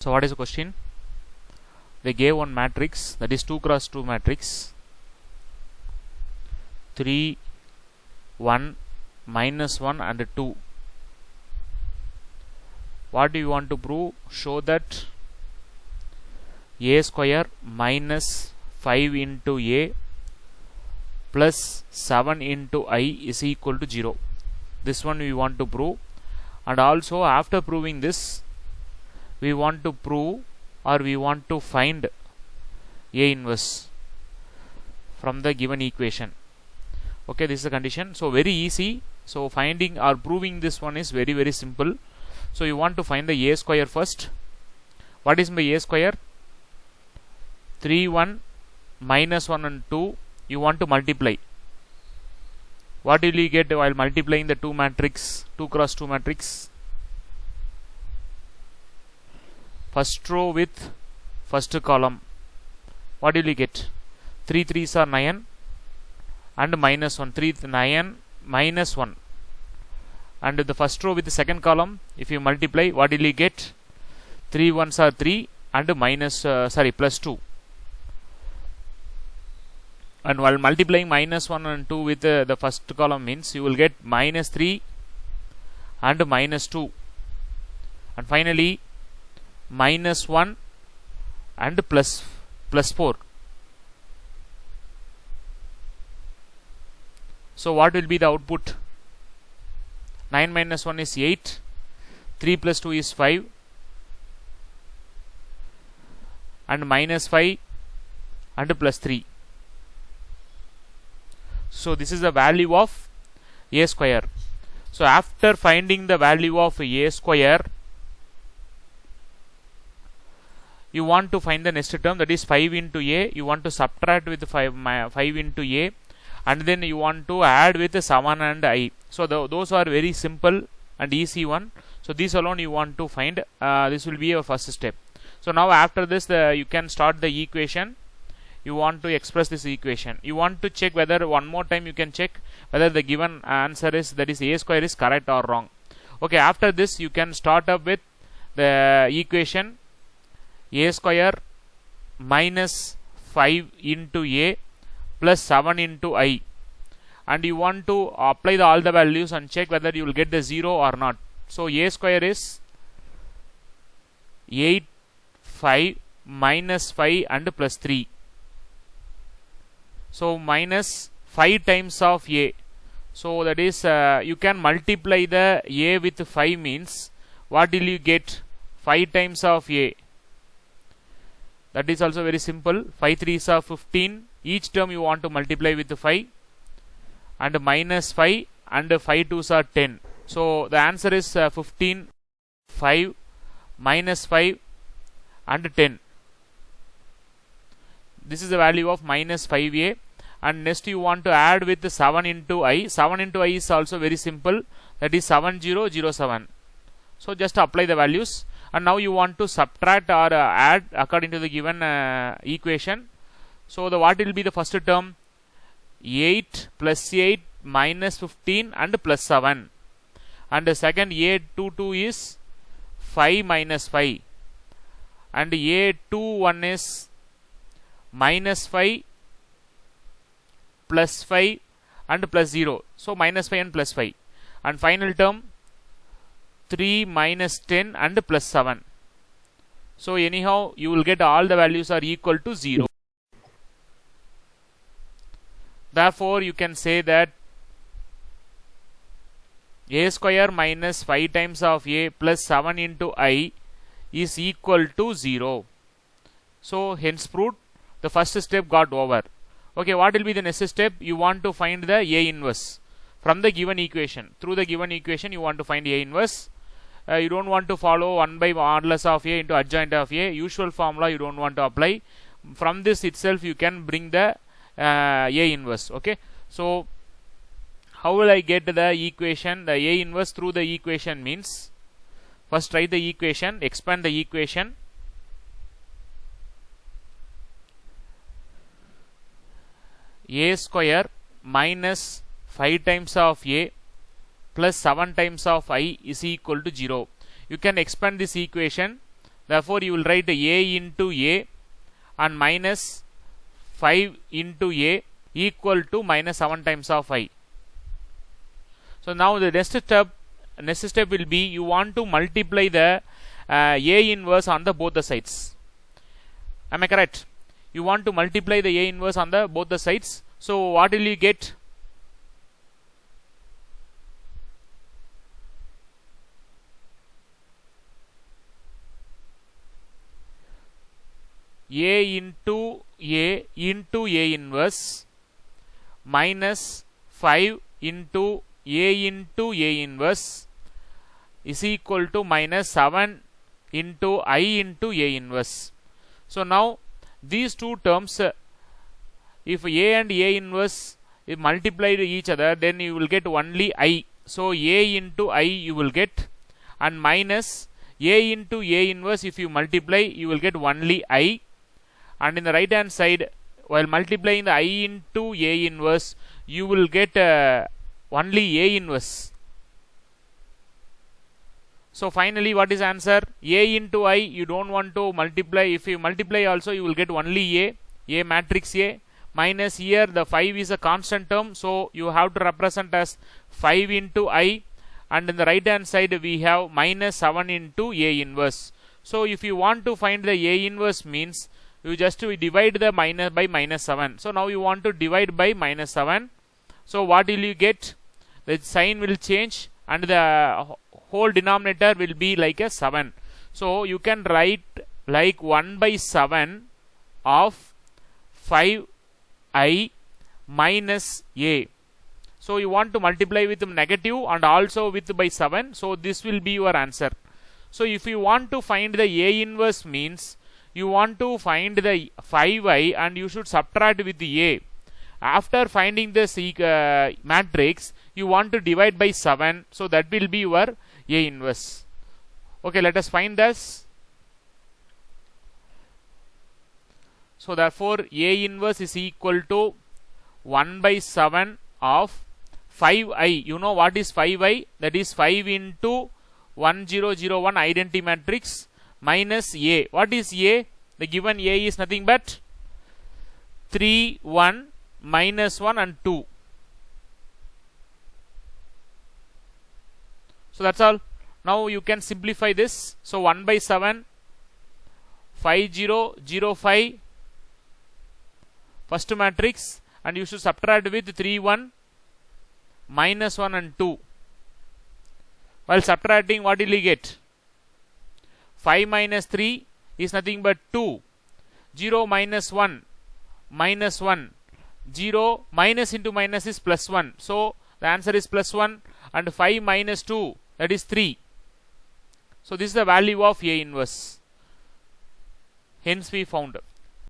So what is the question? They gave one matrix, that is 2 cross 2 matrix, 3, 1, minus 1 and 2. What do you want to prove? Show that a square minus 5 into a plus 7 into I is equal to 0. This one we want to prove, and also after proving this we want to prove or we want to find A inverse from the given equation. Okay, this is the condition. So very easy. So finding or proving this one is very simple. So you want to find the A square first. What is my A square? 3, 1, minus 1 and 2. You want to multiply. What will you get while multiplying the 2 matrix, 2 cross 2 matrix? First row with first column. What will you get? 3 3s are 9 and minus 1. 3 9 minus 1. And the first row with the second column, if you multiply, what will you get? 3 1s are 3 and minus plus 2. And while multiplying minus 1 and 2 with the first column means you will get minus 3 and minus 2. And finally minus 1 and plus 4. So what will be the output? 9 minus 1 is 8, 3 plus 2 is 5, and minus 5 and plus 3. So this is the value of A square. So after finding the value of A square, you want to find the next term, that is 5 into A. You want to subtract with 5 into A, and then you want to add with 7 and I. So those are very simple and easy one. So these alone you want to find. This will be your first step. So now after this you can start the equation. You want to express this equation. You want to check whether, one more time you can check whether the given answer is, that is A square, is correct or wrong. Okay, after this you can start up with the equation A square minus 5 into A plus 7 into I, and you want to apply all the values and check whether you will get the 0 or not. So A square is 8, 5, minus 5 and plus 3. So minus 5 times of A. So that is you can multiply the A with 5 means what will you get? 5 times of A. That is also very simple. 5 3s are 15. Each term you want to multiply with 5, and minus 5 and 5 2s are 10. So the answer is 15, 5, minus 5 and 10. This is the value of minus 5A. And next you want to add with the 7 into I. 7 into I is also very simple. That is 7007. So just apply the values. And now you want to subtract or add according to the given equation. So what will be the first term? 8 plus 8 minus 15 and plus 7. And the second A22 is 5 minus 5. And A21 is minus 5 plus 5 and plus 0. So minus 5 and plus 5. And final term 3 minus 10 and plus 7. So anyhow you will get all the values are equal to 0. Therefore you can say that A square minus 5 times of A plus 7 into I is equal to 0. So hence proved, the first step got over. Okay, what will be the next step? You want to find the A inverse from the given equation. Through the given equation you want to find A inverse. You don't want to follow 1 by modulus of A into adjoint of A. Usual formula you don't want to apply. From this itself you can bring the A inverse. Okay, so how will I get the equation, the A inverse through the equation means, first write the equation, expand the equation. A square minus 5 times of A plus 7 times of I is equal to 0. You can expand this equation Therefore, you will write A into A and minus 5 into A equal to minus 7 times of I. So now the next step will be you want to multiply the A inverse on the both the sides. Am I correct? You want to multiply the A inverse on the both the sides. So what will you get? A into A inverse minus 5 into A inverse is equal to minus 7 into I into A inverse. So now these two terms, if A and A inverse if multiplied each other, then you will get only I. So A into I you will get, and minus A into A inverse, if you multiply you will get only I, and in the right hand side while multiplying the I into A inverse you will get only A inverse. So finally what is answer? A into I you don't want to multiply. If you multiply also you will get only A matrix A, minus here the 5 is a constant term, so you have to represent as 5 into I, and in the right hand side we have minus 7 into A inverse. So if you want to find the A inverse means you just divide the minus by minus 7. So now you want to divide by minus 7. So what will you get? The sign will change and the whole denominator will be like a 7. So you can write like 1 by 7 of 5I minus A. So you want to multiply with negative and also with by 7. So this will be your answer. So if you want to find the A inverse means you want to find the 5I and you should subtract with the A. After finding this matrix you want to divide by 7, so that will be your A inverse. Okay, let us find this. So therefore A inverse is equal to 1 by 7 of 5I. You know what is 5I? That is 5 into 1001 identity matrix minus A. What is A? The given A is nothing but 3, 1, minus 1 and 2. So that's all. Now you can simplify this. So 1 by 7, 5005 first matrix, and you should subtract with 3, 1, minus 1 and 2. While subtracting, what will you get? 5 minus 3 is nothing but 2. 0 minus 1, minus 1. 0 minus into minus is plus 1. So the answer is plus 1, and 5 minus 2, that is 3. So this is the value of A inverse. Hence we found.